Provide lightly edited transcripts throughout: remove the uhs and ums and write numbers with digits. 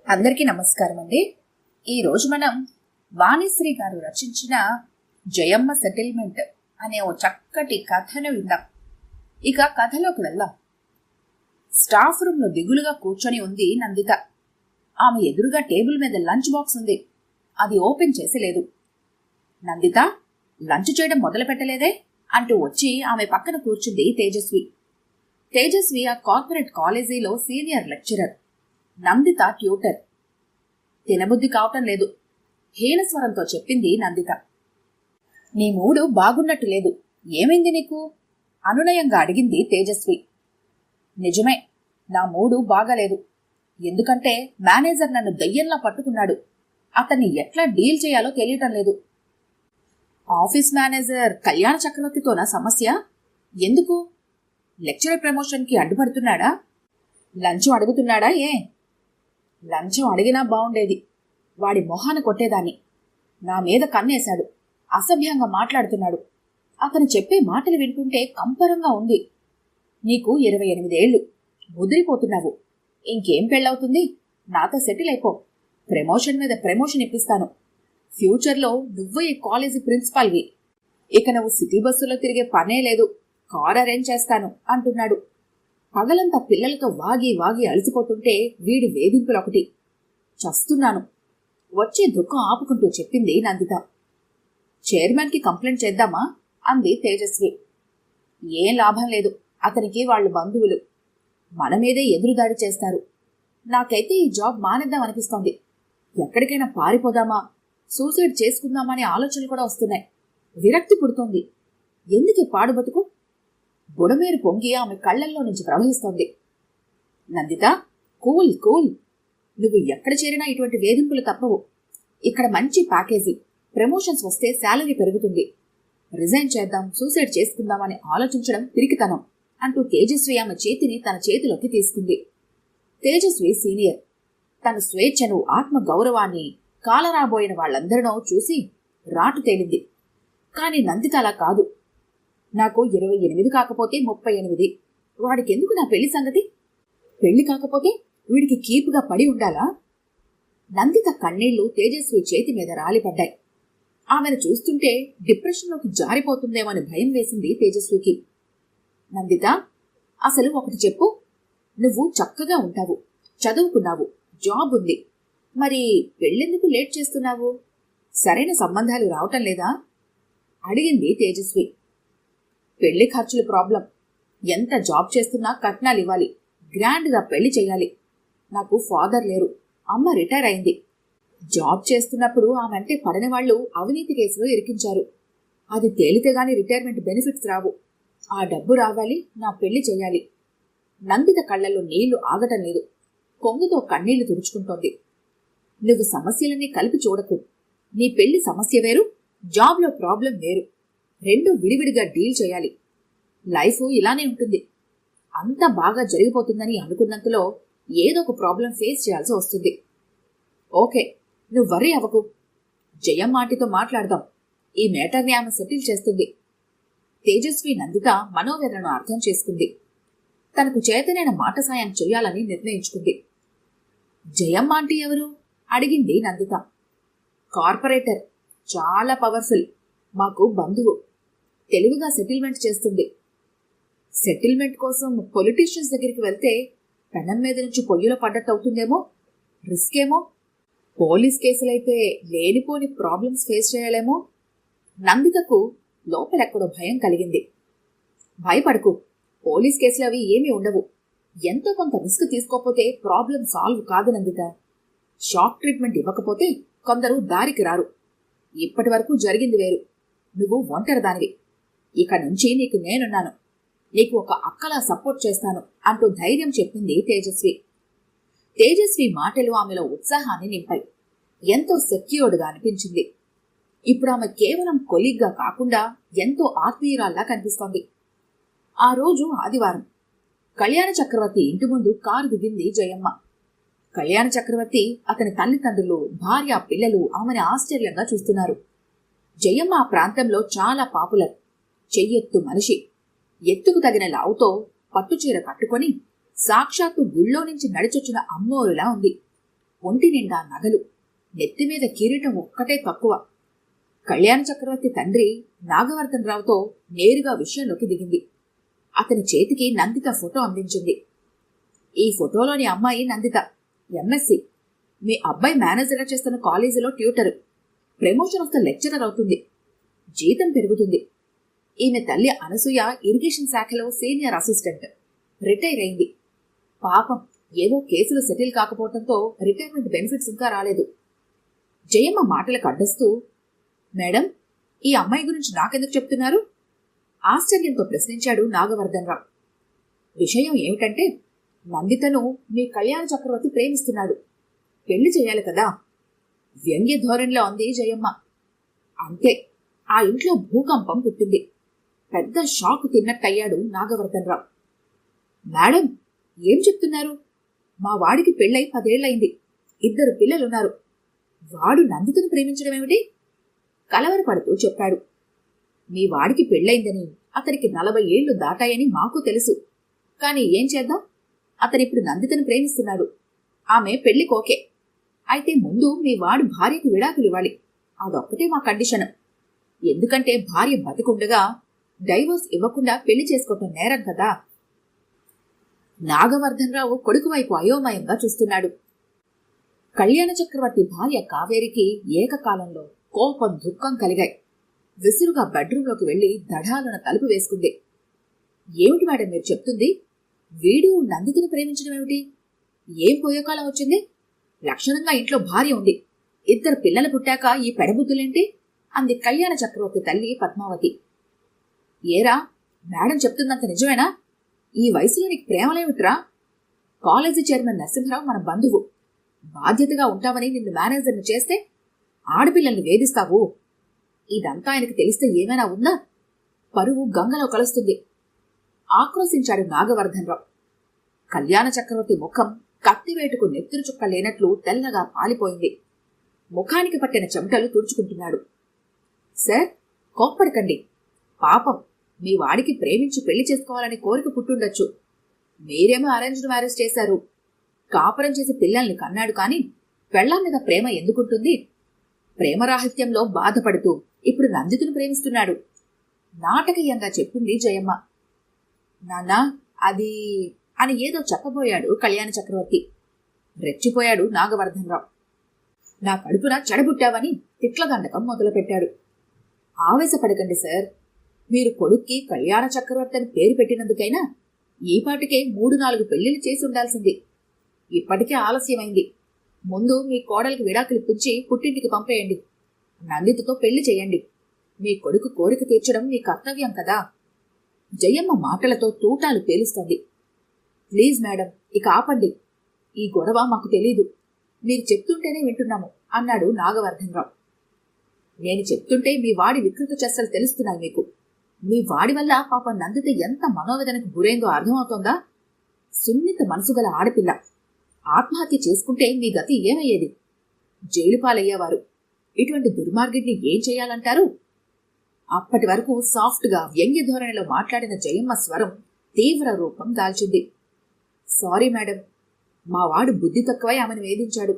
అందరికీ నమస్కారం అండి. ఈరోజు మనం వాణిశ్రీ గారు రచించిన జయమ్మ సెటిల్మెంట్ అనే ఓ చక్కటి కథను విందాం. ఇక కథలోకి వెళ్దాం. స్టాఫ్ రూమ్ లో దిగులుగా కూర్చొని ఉంది నందిత. ఆమె ఎదురుగా టేబుల్ మీద లంచ్ బాక్స్ ఉంది. అది ఓపెన్ చేసి లేదు. నందిత, లంచ్ చేయడం మొదలు పెట్టలేదే అంటూ వచ్చి ఆమె పక్కన కూర్చుంది తేజస్వి. తేజస్వి ఆ కార్పొరేట్ కాలేజీలో సీనియర్ లెక్చరర్, నందిత ట్యూటర్. తినబుద్ధి కావటం లేదు, హీనస్వరంతో చెప్పింది నందిత. నీ మూడు బాగున్నట్టు లేదు, ఏమైంది నీకు? అనునయంగా అడిగింది తేజస్వి. నిజమే, నా మూడు బాగాలేదు. ఎందుకంటే మేనేజర్ నన్ను దయ్యంలా పట్టుకున్నాడు. అతన్ని ఎట్లా డీల్ చేయాలో తెలియటం లేదు. ఆఫీస్ మేనేజర్ కళ్యాణ చక్రవర్తితోనా సమస్య? ఎందుకు? లెక్చరర్ ప్రమోషన్కి అడ్డుపడుతున్నాడా? లంచం అడుగుతున్నాడా? లంచం అడిగినా బావుండేది. వాడి మొహాన కొట్టేదాన్ని. నా మీద కన్నేశాడు. అసభ్యంగా మాట్లాడుతున్నాడు. అతను చెప్పే మాటలు వింటుంటే కంపరంగా ఉంది. నీకు 28 ఏళ్లు, ముదిరిపోతున్నావు. ఇంకేం పెళ్ళవుతుంది? నాతో సెటిల్ అయిపో. ప్రమోషన్ మీద ప్రమోషన్ ఇప్పిస్తాను. ఫ్యూచర్లో నువ్వు ఈ కాలేజీ ప్రిన్సిపాల్వి. ఇక నువ్వు సిటీ బస్సులో తిరిగే పనే లేదు. కార్ అరేంజ్ చేస్తాను అంటున్నాడు. పగలంతా పిల్లలతో వాగి వాగి అలసిపోతుంటే వీడి వేధింపులొకటి. చస్తున్నాను. వచ్చే దుఃఖం ఆపుకుంటూ చెప్పింది నందిత. చైర్మన్కి కంప్లైంట్ చేద్దామా అంది తేజస్వి. ఏం లాభం లేదు. అతనికి వాళ్ళు బంధువులు. మన మీదే ఎదురుదాడి చేస్తారు. నాకైతే ఈ జాబ్ మానేద్దాం అనిపిస్తోంది. ఎక్కడికైనా పారిపోదామా, సూసైడ్ చేసుకుందామనే ఆలోచనలు కూడా వస్తున్నాయి. విరక్తి పుడుతోంది. ఎందుకు పాడు బతుకు? బుడమేరు పొంగి ఆమె కళ్లల్లో నుంచి ప్రవహిస్తోంది. Nandita, cool cool. నువ్వు ఎక్కడ చేరినా ఇటువంటి వేధింపులు తప్పవు. ఇక్కడ మంచి ప్యాకేజీ, ప్రమోషన్స్ వస్తే శాలరీ పెరుగుతుంది. రిజైన్ చేద్దాం, సూసైడ్ చేసుకుందామని ఆలోచించడం పిరికితనం అంటూ తేజస్వి ఆమె చేతిని తన చేతిలోకి తీసుకుంది. తేజస్వి సీనియర్. తన స్వేచ్ఛను, ఆత్మ గౌరవాన్ని కాలరాబోయిన వాళ్ళందరినో చూసి రాటు తేలింది. కాని నందిత అలా కాదు. నాకు 28 కాకపోతే 38. వాడికెందుకు నా పెళ్లి సంగతి? పెళ్లి కాకపోతే వీడికి కీపుగా పడి ఉండాలా? నందిత కన్నీళ్లు తేజస్వి చేతి మీద రాలిపడ్డాయి. ఆమెను చూస్తుంటే డిప్రెషన్లోకి జారిపోతుందేమని భయం వేసింది తేజస్వికి. నందిత, అసలు ఒకటి చెప్పు. నువ్వు చక్కగా ఉంటావు, చదువుకున్నావు, జాబ్ ఉంది. మరి పెళ్ళెందుకు లేట్ చేస్తున్నావు? సరైన సంబంధాలు రావటం లేదా? అడిగింది తేజస్వి. పెళ్లి ఖర్చులు ప్రాబ్లం. ఎంత జాబ్ చేస్తున్నా కట్నాలు ఇవ్వాలి. గ్రాండ్గా పెళ్లి చేయాలి. నాకు ఫాదర్ లేరు, అమ్మ రిటైర్ అయింది. జాబ్ చేస్తున్నప్పుడు ఆమెంటే పడని వాళ్లు అవినీతి కేసులో ఇరికించారు. అది తేలికగాని రిటైర్మెంట్ బెనిఫిట్స్ రావు. ఆ డబ్బు రావాలి, నా పెళ్లి చేయాలి. నందిత కళ్లలో నీళ్లు ఆగటం లేదు. కొంగుతో కన్నీళ్లు తుడుచుకుంటోంది. నువ్వు సమస్యలన్నీ కలిపి చూడకు. నీ పెళ్లి సమస్య వేరు, జాబ్లో ప్రాబ్లం వేరు. రెండు విడివిడిగా డీల్ చేయాలి. లైఫ్ ఇలానే ఉంటుంది. అంత బాగా జరిగిపోతుందని అనుకున్నంతలో ఏదో ఒక ప్రాబ్లం ఫేస్ చేయాల్సి వస్తుంది. ఓకే, నువ్వు వర్రీ అవ్వకు. జయమ్మ ఆంటీతో మాట్లాడదాం. ఈ మేటర్ని ఆమె సెటిల్ చేస్తుంది. తేజస్వి నందిత మనోవేదనను అర్థం చేసుకుంది. తనకు చేతనైన మాట సాయం చెయ్యాలని నిర్ణయించుకుంది. జయమ్మ ఆంటీ ఎవరు? అడిగింది నందిత. కార్పొరేటర్, చాలా పవర్ఫుల్. మాకు బంధువు. తెలివిగా సెటిల్మెంట్ చేస్తుంది. సెటిల్మెంట్ కోసం పొలిటీషియన్స్ దగ్గరికి వెళ్తే పెనం మీద నుంచి పొయ్యిలో పడ్డట్టు అవుతుందేమో. రిస్క్ ఏమో. పోలీస్ కేసులైతే లేనిపోని ప్రాబ్లమ్స్ ఫేస్ చేయాలేమో. నందితకు లోపలెక్కడో భయం కలిగింది. భయపడకు, పోలీస్ కేసులు అవి ఏమీ ఉండవు. ఎంతో కొంత రిస్క్ తీసుకోకపోతే ప్రాబ్లం సాల్వ్ కాదు నందిత. షాక్ ట్రీట్మెంట్ ఇవ్వకపోతే కొందరు దారికి రారు. ఇప్పటి వరకు జరిగింది వేరు. నువ్వు ఒంటరిదానివి. ఇక నుంచి నీకు నేనున్నాను. నీకు ఒక అక్కలా సపోర్ట్ చేస్తాను అంటూ ధైర్యం చెప్పింది తేజస్వి. తేజస్వి మాటలు ఆమెలో ఉత్సాహాన్ని నింపాయి. ఎంతో సెక్యూర్డ్గా అనిపించింది. ఇప్పుడు ఆమె కేవలం కొలీగ్గా కాకుండా ఎంతో ఆత్మీయురాల్లా కనిపిస్తోంది. ఆ రోజు ఆదివారం. కళ్యాణ చక్రవర్తి ఇంటి ముందు కారు దిగింది జయమ్మ. కళ్యాణ చక్రవర్తి, అతని తల్లిదండ్రులు, భార్య, పిల్లలు ఆమెను ఆశ్చర్యంగా చూస్తున్నారు. జయమ్మ ఆ ప్రాంతంలో చాలా పాపులర్. చెయ్యెత్తు మనిషి. ఎత్తుకు తగిన లావుతో పట్టుచీర కట్టుకొని సాక్షాత్తు గుళ్ళో నుంచి నడిచొచ్చిన అమ్మోరులా ఉంది. ఒంటి నిండా నగలు, నెత్తిమీద కిరీటం ఒక్కటే తక్కువ. కళ్యాణ చక్రవర్తి తండ్రి నాగవర్ధనరావుతో నేరుగా విషయంలోకి దిగింది. అతని చేతికి నందిత ఫోటో అందించింది. ఈ ఫోటోలోని అమ్మాయి నందిత, ఎంఎస్సి. మీ అబ్బాయి మేనేజర్గా చేస్తున్న కాలేజీలో ట్యూటర్. ప్రమోషన్ వస్తే లెక్చరర్ అవుతుంది. జీతం పెరుగుతుంది. ఈమె తల్లి అనసూయ ఇరిగేషన్ శాఖలో సీనియర్ అసిస్టెంట్. రిటైర్ అయింది. పాపం ఏవో కేసులు సెటిల్ కాకపోవడంతో రిటైర్మెంట్ బెనిఫిట్స్ ఇంకా రాలేదు. జయమ్మ మాటలకు అడ్డొస్తూ, మేడం, ఈ అమ్మాయి గురించి నాకెందుకు చెప్తున్నారు? ఆశ్చర్యంతో ప్రశ్నించాడు నాగవర్ధనరావు. విషయం ఏమిటంటే, నందితను మీ కళ్యాణ చక్రవర్తి ప్రేమిస్తున్నాడు. పెళ్లి చేయాలి కదా. వ్యంగ్య ధోరణిలో అంది జయమ్మ. అంతే, ఆ ఇంట్లో భూకంపం పుట్టింది. పెద్ద షాక్ తిన్నట్టయ్యాడు నాగవర్ధనరావు. మేడం, ఏం చెప్తున్నారు? మా వాడికి పెళ్ళై 10 ఏళ్లయింది. 2 పిల్లలున్నారు. వాడు నందితను ప్రేమించడమేమిటి? కలవరపడుతూ చెప్పాడు. మీ వాడికి పెళ్ళైందని, అతనికి 40 ఏళ్లు దాటాయని మాకు తెలుసు. కాని ఏం చేద్దాం? అతనిప్పుడు నందితను ప్రేమిస్తున్నాడు. ఆమె పెళ్లి కోకే. అయితే ముందు మీ వాడు భార్యకు విడాకులివ్వాలి. అదొక్కటే మా కండిషన్. ఎందుకంటే భార్య బతికుండగా డైవోర్స్ ఇవ్వకుండా పెళ్లి చేసుకోవటం నేరం కదా. నాగవర్ధనరావు కొడుకు వైపు అయోమయంగా చూస్తున్నాడు. కళ్యాణ చక్రవర్తి భార్య కావేరికి ఏకకాలంలో కోపం, దుఃఖం కలిగాయి. విసురుగా బెడ్రూంలోకి వెళ్లి దఢాలున తలుపు వేసుకుంది. ఏమిటి మేడం మీరు చెప్తుంది? వీడు నందితను ప్రేమించడం ఏమిటి? ఏం పోయేకాలం వచ్చింది? లక్షణంగా ఇంట్లో భార్య ఉంది. 2 పిల్లలు పుట్టాక ఈ పెడబుద్ధులేంటి? అంది కళ్యాణ చక్రవర్తి తల్లి పద్మావతి. ఏరా, మేడం చెప్తుందంత నిజమేనా? ఈ వయసులో నీకు ప్రేమలేమిట్రా? కాలేజీ చైర్మన్ నరసింహరావు మన బంధువు. బాధ్యతగా ఉంటావని నిన్ను మేనేజర్ని చేస్తే ఆడపిల్లల్ని వేధిస్తావు. ఇదంతా ఆయనకు తెలిస్తే ఏమైనా ఉందా? పరువు గంగలో కలుస్తుంది. ఆక్రోశించాడు నాగవర్ధనరావు. కళ్యాణ చక్రవర్తి ముఖం కత్తివేటుకు నెత్తురు చుక్క లేనట్లు తెల్లగా పాలిపోయింది. ముఖానికి పట్టిన చెమటలు తుడుచుకుంటున్నాడు. సార్, కోప్పడకండి. పాపం, మీ వాడికి ప్రేమించి పెళ్లి చేసుకోవాలని కోరిక పుట్టుండొచ్చు. మీరేమో అరేంజ్డ్ మ్యారేజ్ చేశారు. కాపురం చేసి పిల్లల్ని కన్నాడు. కాని పెళ్లాం మీద ప్రేమ ఎందుకుంటుంది? ప్రేమరాహిత్యంలో బాధపడుతూ ఇప్పుడు నందితును ప్రేమిస్తున్నాడు. నాటకీయంగా చెప్పింది జయమ్మ. నాన్నా, అది అని ఏదో చెప్పబోయాడు కళ్యాణ చక్రవర్తి. రెచ్చిపోయాడు నాగవర్ధనరావు. నా కడుపున చెడబుట్టావని తిట్లదండకం మొదలుపెట్టాడు. ఆవేశపడకండి సార్. మీరు కొడుక్కి కళ్యాణ చక్రవర్తి అని పేరు పెట్టినందుకైనా ఈపాటికే 3-4 పెళ్లిళ్ళు చేసి ఉండాల్సింది. ఇప్పటికే ఆలస్యమైంది. ముందు మీ కోడలికి విడాకులిప్పించి పుట్టింటికి పంపేయండి. నందితతో పెళ్లి చేయండి. మీ కొడుకు కోరిక తీర్చడం మీ కర్తవ్యం కదా. జయమ్మ మాటలతో తూటాలు పేలుస్తోంది. ప్లీజ్ మేడం, ఇక ఆపండి. ఈ గొడవ మాకు తెలీదు. మీరు చెప్తుంటేనే వింటున్నాము అన్నాడు నాగవర్ధనరావు. నేను చెప్తుంటే మీ వాడి వికృత చేష్టలు తెలుస్తున్నాయి మీకు. మీ వాడి వల్ల పాపం నందిత ఎంత మనోవేదనకు గురైందో అర్థమవుతోందా? సున్నిత మనసు గల ఆడపిల్ల. ఆత్మహత్య చేసుకుంటే మీ గతి ఏమయ్యేది? జైలు పాలయ్యేవారు. ఇటువంటి దుర్మార్గుడిని ఏం చేయాలంటారు? అప్పటి వరకు సాఫ్ట్గా వ్యంగ్య ధోరణిలో మాట్లాడిన జయమ్మ స్వరం తీవ్ర రూపం దాల్చింది. సారీ మేడం, మా వాడు బుద్ధి తక్కువై ఆమెను వేధించాడు.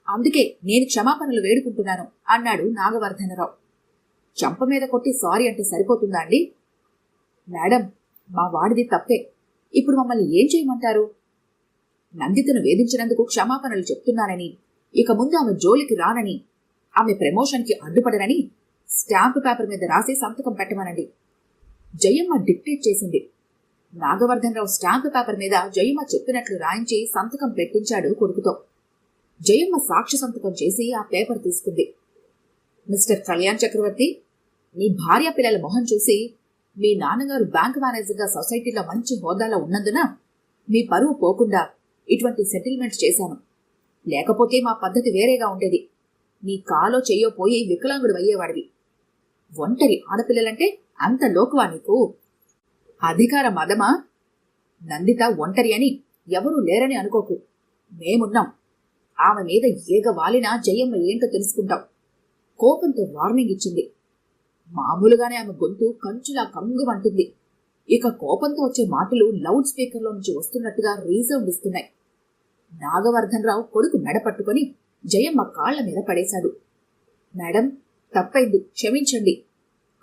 అందుకే నేను క్షమాపణలు వేడుకుంటున్నాను అన్నాడు నాగవర్ధనరావు. చంప మీద కొట్టి సారీ అంటే సరిపోతుందా అండి? మేడం, మా వాడిది తప్పే. ఇప్పుడు మమ్మల్ని ఏం చేయమంటారు? నందితను వేధించినందుకు క్షమాపణలు చెప్తున్నానని, ఇక ముందు ఆమె జోలికి రానని, ఆమె ప్రమోషన్కి అడ్డుపడనని స్టాంపు పేపర్ మీద రాసి సంతకం పెట్టమనండి. జయమ్మ డిక్టేట్ చేసింది. నాగవర్ధనరావు స్టాంపు పేపర్ మీద జయమ్మ చెప్పినట్లు రాయించి సంతకం పెట్టించాడు కొడుకుతో. జయమ్మ సాక్ష్య సంతకం చేసి ఆ పేపర్ తీసుకుంది. మిస్టర్ కళ్యాణ్ చక్రవర్తి, మీ భార్య పిల్లల మొహం చూసి మీ నాన్నగారు బ్యాంక్ మేనేజర్గా సొసైటీలో మంచి హోదాలో ఉన్నందున మీ పరువు పోకుండా ఇటువంటి సెటిల్మెంట్ చేశాను. లేకపోతే మా పద్ధతి వేరేగా ఉండేది. నీ కాలో చెయ్యో పోయి వికలాంగుడు అయ్యేవాడివి. ఒంటరి ఆడపిల్లలంటే అంత లోకువా నీకు? అధికార మదమా? నందిత ఒంటరి అని ఎవరూ లేరని అనుకోకు. మేమున్నాం. ఆమె మీద ఏగ వాలినా జయమ్మ ఏంటో తెలుసుకుంటాం. కోపంతో వార్నింగ్ ఇచ్చింది. మామూలుగానే ఆమె గొంతు కంచులా కంగుమంటుంది. ఇక కోపంతో వచ్చే మాటలు లౌడ్ స్పీకర్లో నుంచి వస్తున్నట్టుగా రీసౌండ్ ఇస్తున్నాయి. నాగవర్ధనరావు కొడుకు మెడ పట్టుకొని జయమ్మ కాళ్ల మీద పడేశాడు. మేడం, తప్పైంది, క్షమించండి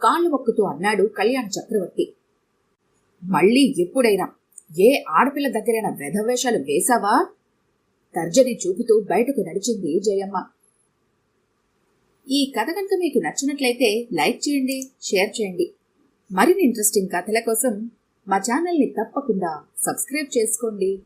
కాళ్ళు మొక్కుతూ అన్నాడు కళ్యాణ చక్రవర్తి. మళ్ళీ ఎప్పుడైనా ఏ ఆడపిల్ల దగ్గరైనా వెధవేషాలు వేశావా? తర్జని చూపుతూ బయటకు నడిచింది జయమ్మ. ఈ కథ కనుక మీకు నచ్చినట్లయితే లైక్ చేయండి, షేర్ చేయండి. మరిన్ని ఇంట్రెస్టింగ్ కథల కోసం మా ఛానల్ని తప్పకుండా సబ్స్క్రైబ్ చేసుకోండి.